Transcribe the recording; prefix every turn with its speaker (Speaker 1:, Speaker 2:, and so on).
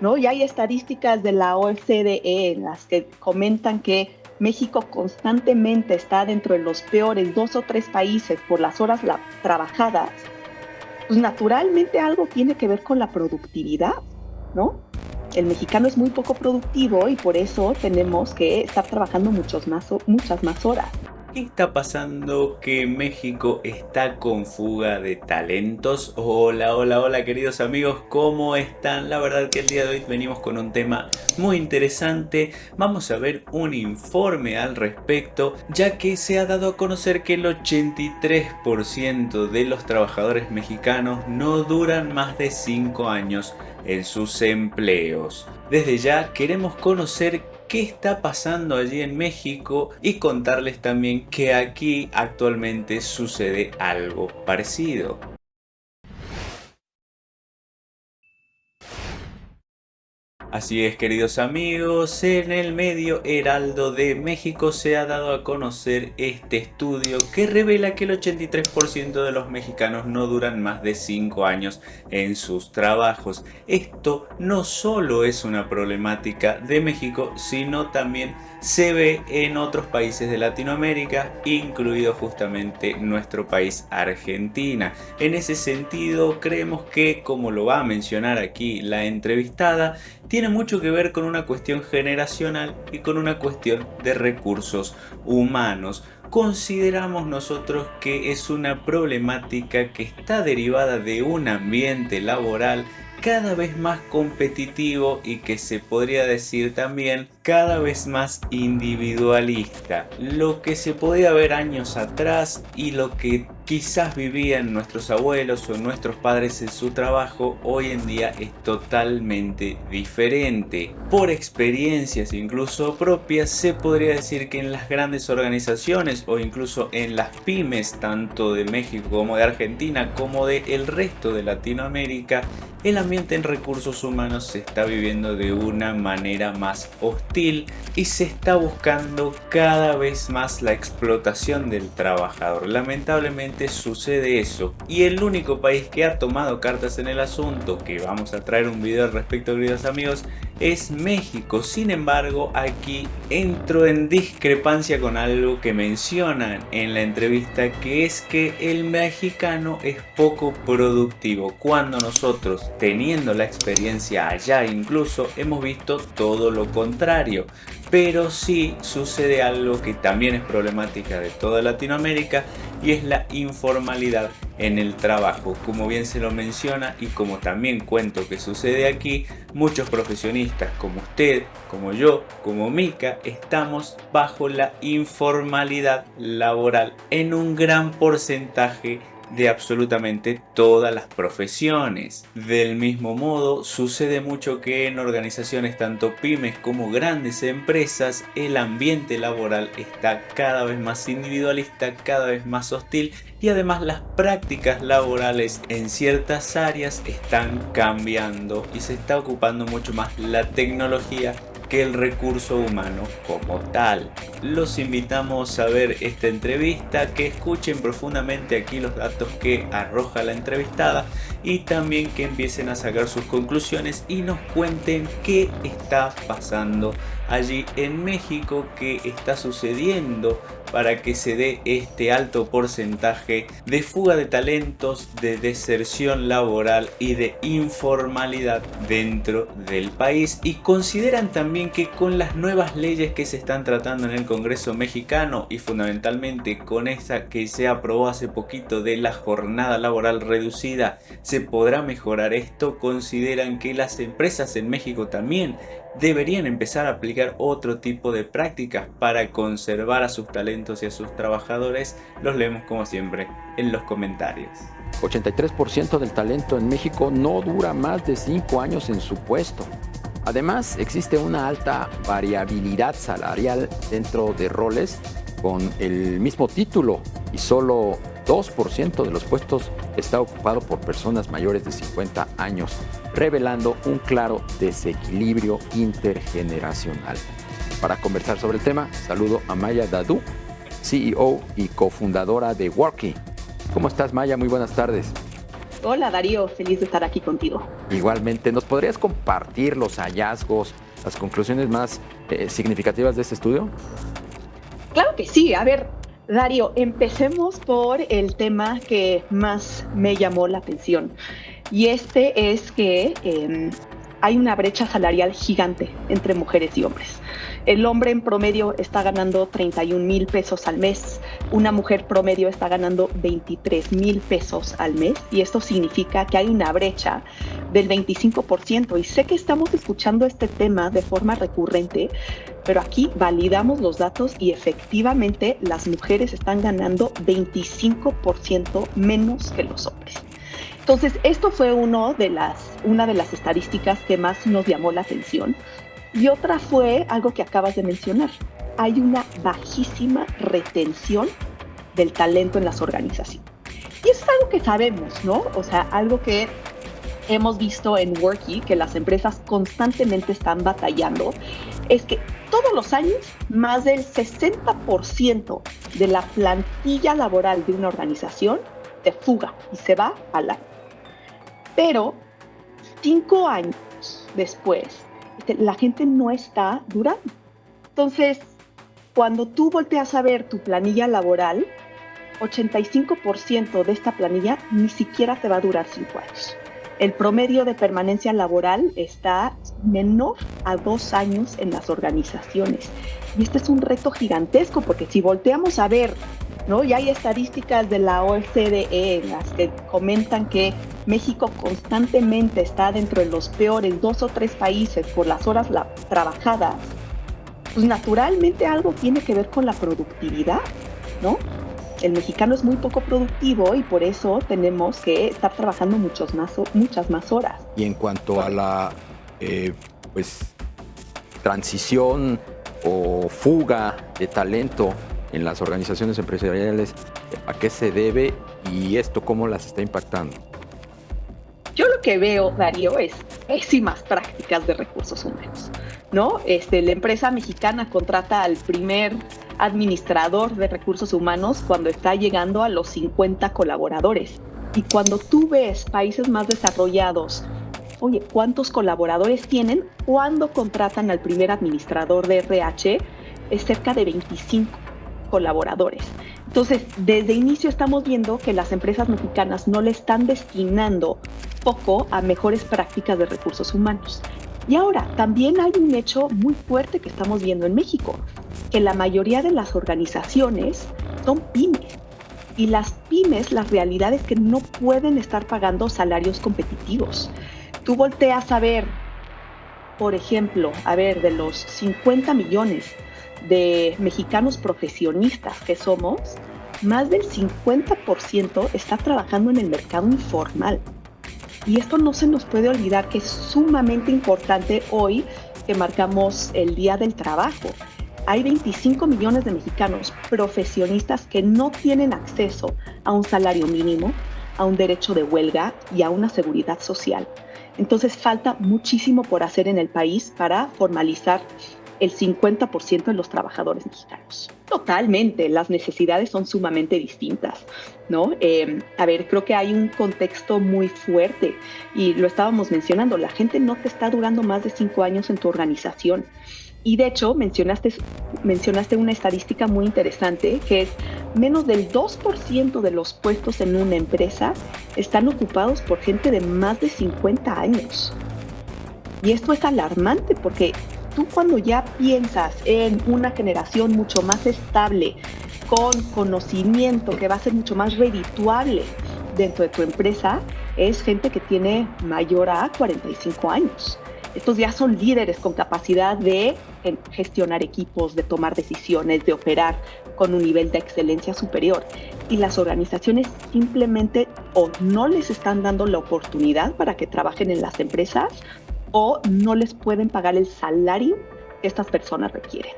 Speaker 1: ¿no? Y hay estadísticas de la OCDE en las que comentan que México constantemente está dentro de los peores 2 o 3 países por las horas trabajadas. Pues naturalmente algo tiene que ver con la productividad, ¿no? El mexicano es muy poco productivo y por eso tenemos que estar trabajando muchas más horas.
Speaker 2: ¿Qué está pasando que México está con fuga de talentos? Hola, hola, hola queridos amigos, ¿cómo están? La verdad que el día de hoy venimos con un tema muy interesante. Vamos a ver un informe al respecto, ya que se ha dado a conocer que el 83% de los trabajadores mexicanos no duran más de 5 años en sus empleos. Desde ya queremos conocer qué está pasando allí en México y contarles también que aquí actualmente sucede algo parecido. Así es, queridos amigos, en el medio Heraldo de México se ha dado a conocer este estudio que revela que el 83% de los mexicanos no duran más de 5 años en sus trabajos. Esto no solo es una problemática de México, sino también se ve en otros países de Latinoamérica, incluido justamente nuestro país Argentina. En ese sentido, creemos que, como lo va a mencionar aquí la entrevistada, tiene mucho que ver con una cuestión generacional y con una cuestión de recursos humanos. Consideramos nosotros que es una problemática que está derivada de un ambiente laboral cada vez más competitivo y que se podría decir también cada vez más individualista. Lo que se podía ver años atrás y lo que quizás vivían nuestros abuelos o nuestros padres en su trabajo, hoy en día es totalmente diferente. Por experiencias incluso propias, se podría decir que en las grandes organizaciones o incluso en las pymes, tanto de México como de Argentina, como de el resto de Latinoamérica, el ambiente en recursos humanos se está viviendo de una manera más hostil y se está buscando cada vez más la explotación del trabajador. Lamentablemente sucede eso, y el único país que ha tomado cartas en el asunto, que vamos a traer un video al respecto, queridos amigos, es México. Sin embargo, aquí entro en discrepancia con algo que mencionan en la entrevista, que es que el mexicano es poco productivo, cuando nosotros, teniendo la experiencia allá, incluso hemos visto todo lo contrario. Pero sí sucede algo que también es problemática de toda Latinoamérica, y es la informalidad en el trabajo. Como bien se lo menciona y como también cuento que sucede aquí, muchos profesionistas como usted, como yo, como Mika, estamos bajo la informalidad laboral en un gran porcentaje de absolutamente todas las profesiones. Del mismo modo, sucede mucho que en organizaciones tanto pymes como grandes empresas, el ambiente laboral está cada vez más individualista, cada vez más hostil, y además las prácticas laborales en ciertas áreas están cambiando y se está ocupando mucho más la tecnología que el recurso humano como tal. Los invitamos a ver esta entrevista, que escuchen profundamente aquí los datos que arroja la entrevistada y también que empiecen a sacar sus conclusiones y nos cuenten qué está pasando allí en México, qué está sucediendo para que se dé este alto porcentaje de fuga de talentos, de deserción laboral y de informalidad dentro del país. Y consideran también que con las nuevas leyes que se están tratando en el Congreso mexicano, y fundamentalmente con esa que se aprobó hace poquito de la jornada laboral reducida, se podrá mejorar esto. Consideran que las empresas en México también deberían empezar a aplicar otro tipo de prácticas para conservar a sus talentos y a sus trabajadores. Los leemos como siempre en los comentarios.
Speaker 3: 83% del talento en México no dura más de 5 años en su puesto. Además, existe una alta variabilidad salarial dentro de roles con el mismo título, y solo 2% de los puestos está ocupado por personas mayores de 50 años, revelando un claro desequilibrio intergeneracional. Para conversar sobre el tema, saludo a Maya Dadú, CEO y cofundadora de Worky. ¿Cómo estás, Maya? Muy buenas tardes.
Speaker 1: Hola Darío, feliz de estar aquí contigo.
Speaker 3: Igualmente, ¿nos podrías compartir los hallazgos, las conclusiones más significativas de este estudio?
Speaker 1: Claro que sí. A ver, Darío, empecemos por el tema que más me llamó la atención. Y este es que hay una brecha salarial gigante entre mujeres y hombres. El hombre en promedio está ganando 31,000 pesos al mes. Una mujer promedio está ganando 23,000 pesos al mes. Y esto significa que hay una brecha del 25%. Y sé que estamos escuchando este tema de forma recurrente, pero aquí validamos los datos y efectivamente las mujeres están ganando 25% menos que los hombres. Entonces, esto fue una de las estadísticas que más nos llamó la atención. Y otra fue algo que acabas de mencionar. Hay una bajísima retención del talento en las organizaciones. Y eso es algo que sabemos, ¿no? O sea, algo que hemos visto en Worky, que las empresas constantemente están batallando, es que todos los años más del 60% de la plantilla laboral de una organización se fuga y se va al año. Pero 5 años después, la gente no está durando. Entonces, cuando tú volteas a ver tu planilla laboral, 85% de esta planilla ni siquiera te va a durar 5 años. El promedio de permanencia laboral está menor a 2 años en las organizaciones. Y este es un reto gigantesco, porque si volteamos a ver, ¿no? Ya hay estadísticas de la OCDE en las que comentan que México constantemente está dentro de los peores 2 o 3 países por las horas trabajadas. Pues naturalmente algo tiene que ver con la productividad, ¿no? El mexicano es muy poco productivo y por eso tenemos que estar trabajando muchas más horas.
Speaker 3: Y en cuanto a la transición o fuga de talento en las organizaciones empresariales, ¿a qué se debe y esto cómo las está impactando?
Speaker 1: Yo lo que veo, Darío, es pésimas prácticas de recursos humanos, ¿no? La empresa mexicana contrata al primer administrador de recursos humanos cuando está llegando a los 50 colaboradores. Y cuando tú ves países más desarrollados, oye, ¿cuántos colaboradores tienen? Cuando contratan al primer administrador de RH, es cerca de 25 colaboradores. Entonces, desde inicio estamos viendo que las empresas mexicanas no le están destinando poco a mejores prácticas de recursos humanos. Y ahora, también hay un hecho muy fuerte que estamos viendo en México, que la mayoría de las organizaciones son pymes. Y las pymes, la realidad es que no pueden estar pagando salarios competitivos. Tú volteas a ver, por ejemplo, de los 50 millones de mexicanos profesionistas que somos, más del 50% está trabajando en el mercado informal. Y esto no se nos puede olvidar, que es sumamente importante hoy que marcamos el Día del Trabajo. Hay 25 millones de mexicanos profesionistas que no tienen acceso a un salario mínimo, a un derecho de huelga y a una seguridad social. Entonces falta muchísimo por hacer en el país para formalizar el 50% de los trabajadores mexicanos. Totalmente, las necesidades son sumamente distintas, ¿no? Creo que hay un contexto muy fuerte y lo estábamos mencionando, la gente no te está durando más de 5 años en tu organización. Y de hecho, mencionaste una estadística muy interesante, que es menos del 2% de los puestos en una empresa están ocupados por gente de más de 50 años. Y esto es alarmante porque tú, cuando ya piensas en una generación mucho más estable, con conocimiento que va a ser mucho más redituable dentro de tu empresa, es gente que tiene mayor a 45 años. Estos ya son líderes con capacidad de gestionar equipos, de tomar decisiones, de operar con un nivel de excelencia superior. Y las organizaciones simplemente o no les están dando la oportunidad para que trabajen en las empresas, o no les pueden pagar el salario que estas personas requieren.